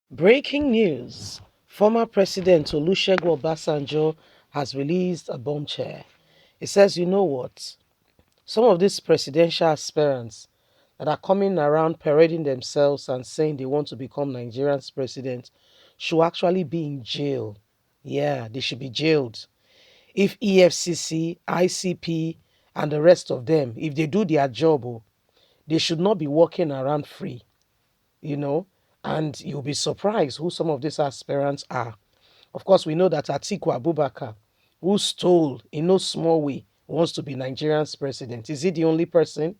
Breaking news. Former President Olusegun Obasanjo has released a bombshell. It says, you know what? Some of these presidential aspirants that are coming around parading themselves and saying they want to become Nigeria's president should actually be in jail. Yeah, they should be jailed. If EFCC, ICP, and the rest of them, if they do their job, they should not be walking around free, you know, and you'll be surprised who some of these aspirants are. Of course, we know that Atiku Abubakar, who stole in no small way, wants to be Nigerian's president. Is he the only person?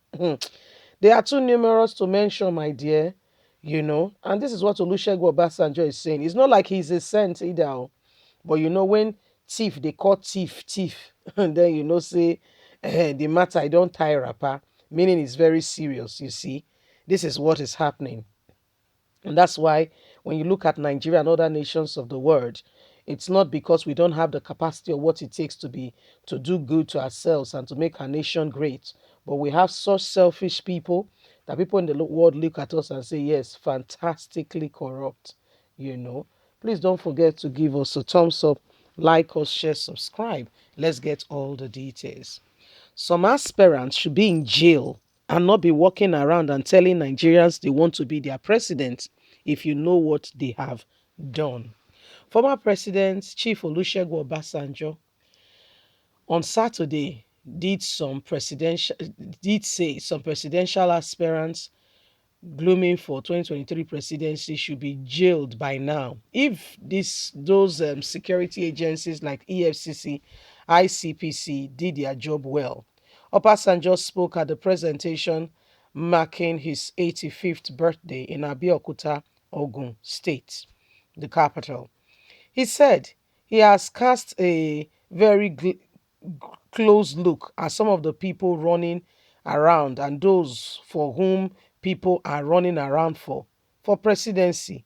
They are too numerous to mention, my dear. And this is what Olusegun Obasanjo is saying. It's not like he's a saint either, but when thief, they call thief, and then say the matter I don't tie rapper, meaning it's very serious. You see, this is what is happening. And that's why when you look at Nigeria and other nations of the world, it's not because we don't have the capacity or what it takes to do good to ourselves and to make our nation great. But we have such selfish people that people in the world look at us and say, yes, fantastically corrupt, you know. Please don't forget to give us a thumbs up, like us, share, subscribe. Let's get all the details. Some aspirants should be in jail and not be walking around and telling Nigerians they want to be their president if you know what they have done. Former President Chief Olusegun Obasanjo on Saturday did say some presidential aspirants glooming for 2023 presidency should be jailed by now if those security agencies like EFCC, ICPC did their job well. Obasanjo spoke at the presentation marking his 85th birthday in Abeokuta, Ogun State, the capital. He said he has cast a very close look at some of the people running around and those for whom people are running around for presidency.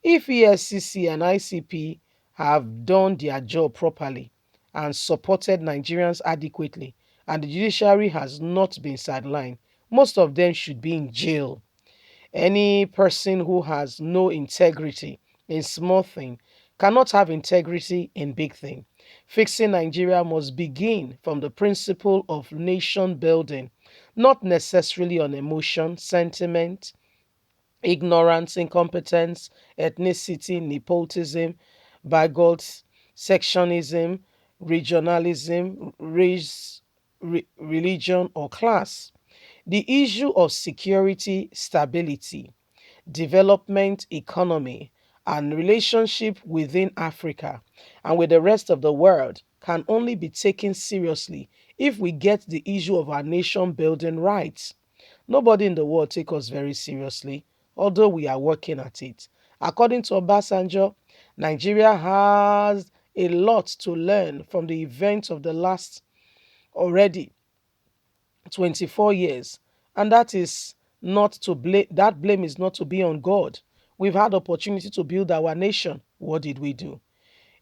If ESCC and ICP have done their job properly and supported Nigerians adequately, and the judiciary has not been sidelined, most of them should be in jail. Any person who has no integrity in small thing cannot have integrity in big thing. Fixing Nigeria must begin from the principle of nation building, not necessarily on emotion, sentiment, ignorance, incompetence, ethnicity, nepotism, bigots, sectionism, regionalism, race, religion, or class. The issue of security, stability, development, economy, and relationship within Africa and with the rest of the world can only be taken seriously if we get the issue of our nation building right. Nobody in the world take us very seriously, although we are working at it. According to Obasanjo, Nigeria has a lot to learn from the events of the last already 24 years, and that is not to blame. That blame is not to be on God. We've had opportunity to build our nation. What did we do?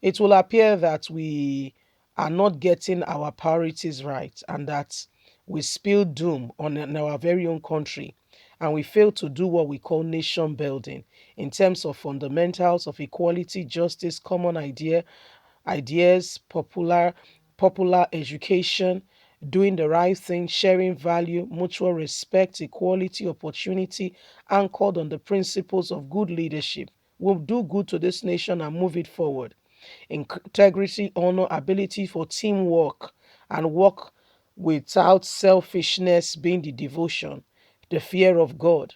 It will appear that we are not getting our priorities right and that we spill doom on in our very own country, and we fail to do what we call nation building in terms of fundamentals of equality, justice, common ideas, popular education, doing the right thing, sharing value, mutual respect, equality, opportunity, anchored on the principles of good leadership will do good to this nation and move it forward. Integrity, honor, ability for teamwork, and work without selfishness being the devotion, the fear of God,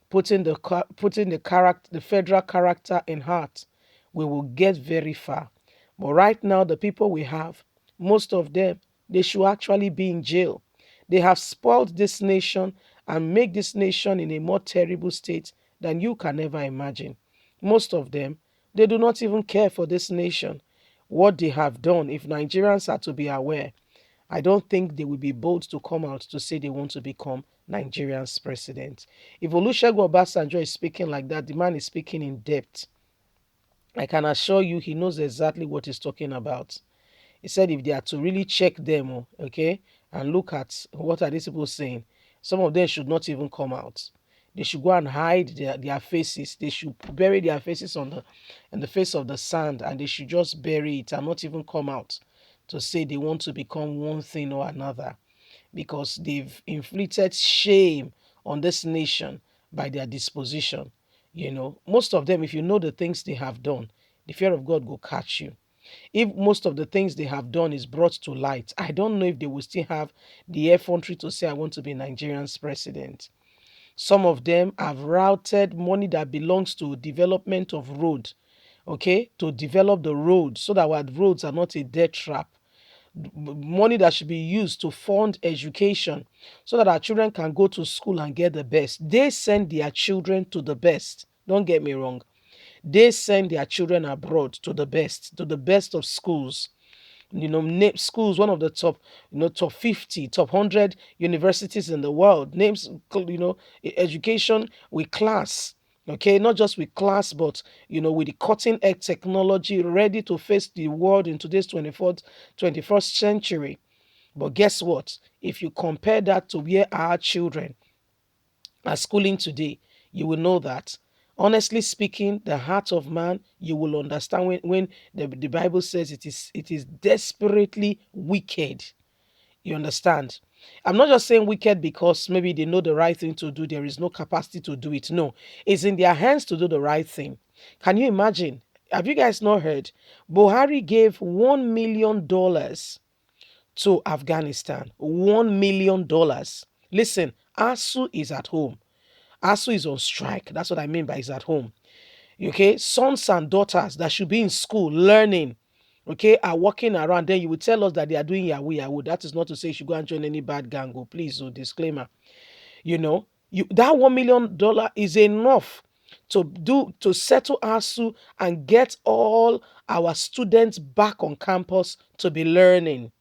putting the federal character in heart, we will get very far. But right now, the people we have, most of them, they should actually be in jail. They have spoiled this nation and make this nation in a more terrible state than you can ever imagine. Most of them, they do not even care for this nation. What they have done, if Nigerians are to be aware, I don't think they will be bold to come out to say they want to become Nigeria's president. If Olusegun Obasanjo is speaking like that, the man is speaking in depth. I can assure you he knows exactly what he's talking about. He said if they are to really check them, okay, and look at what are these people saying, some of them should not even come out. They should go and hide their faces. They should bury their faces on the face of the sand, and they should just bury it and not even come out to say they want to become one thing or another, because they've inflicted shame on this nation by their disposition. Most of them, if you know the things they have done, the fear of God will catch you. If most of the things they have done is brought to light, I don't know if they will still have the effrontery to say, I want to be Nigerian's president. Some of them have routed money that belongs to development of road, okay, to develop the road so that our roads are not a death trap. Money that should be used to fund education so that our children can go to school and get the best. They send their children to the best. Don't get me wrong. They send their children abroad to the best of schools. Schools, one of the top, top 50, top 100 universities in the world. Names, education with class. Okay, not just with class, but with the cutting edge technology ready to face the world in today's 21st century. But guess what? If you compare that to where our children are schooling today, you will know that, honestly speaking, the heart of man, you will understand when the Bible says it is desperately wicked. You understand? I'm not just saying wicked because maybe they know the right thing to do, there is no capacity to do it. No, it's in their hands to do the right thing. Can you imagine? Have you guys not heard? Buhari gave $1 million to Afghanistan. $1 million. Listen, ASU is at home. ASU is on strike. That's what I mean by is at home. Okay, sons and daughters that should be in school learning, okay, are walking around. Then you will tell us that they are doing Yahoo Yahoo. That is not to say you should go and join any bad gang. Oh, please, so disclaimer. That $1 million is enough to settle ASU and get all our students back on campus to be learning.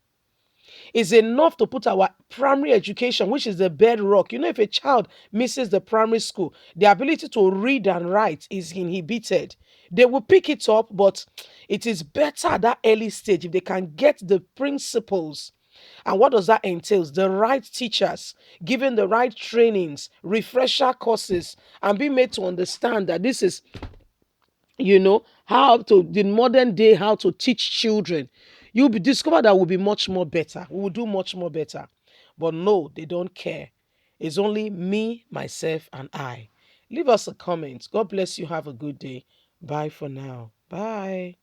Is enough to put our primary education, which is the bedrock. If a child misses the primary school, the ability to read and write is inhibited. They will pick it up, but it is better at that early stage if they can get the principles. And what does that entail? The right teachers, given the right trainings, refresher courses, and be made to understand that this is how to the modern day, how to teach children. You'll be discovered that will be much more better. We will do much more better. But no, they don't care. It's only me, myself, and I. Leave us a comment. God bless you. Have a good day. Bye for now. Bye.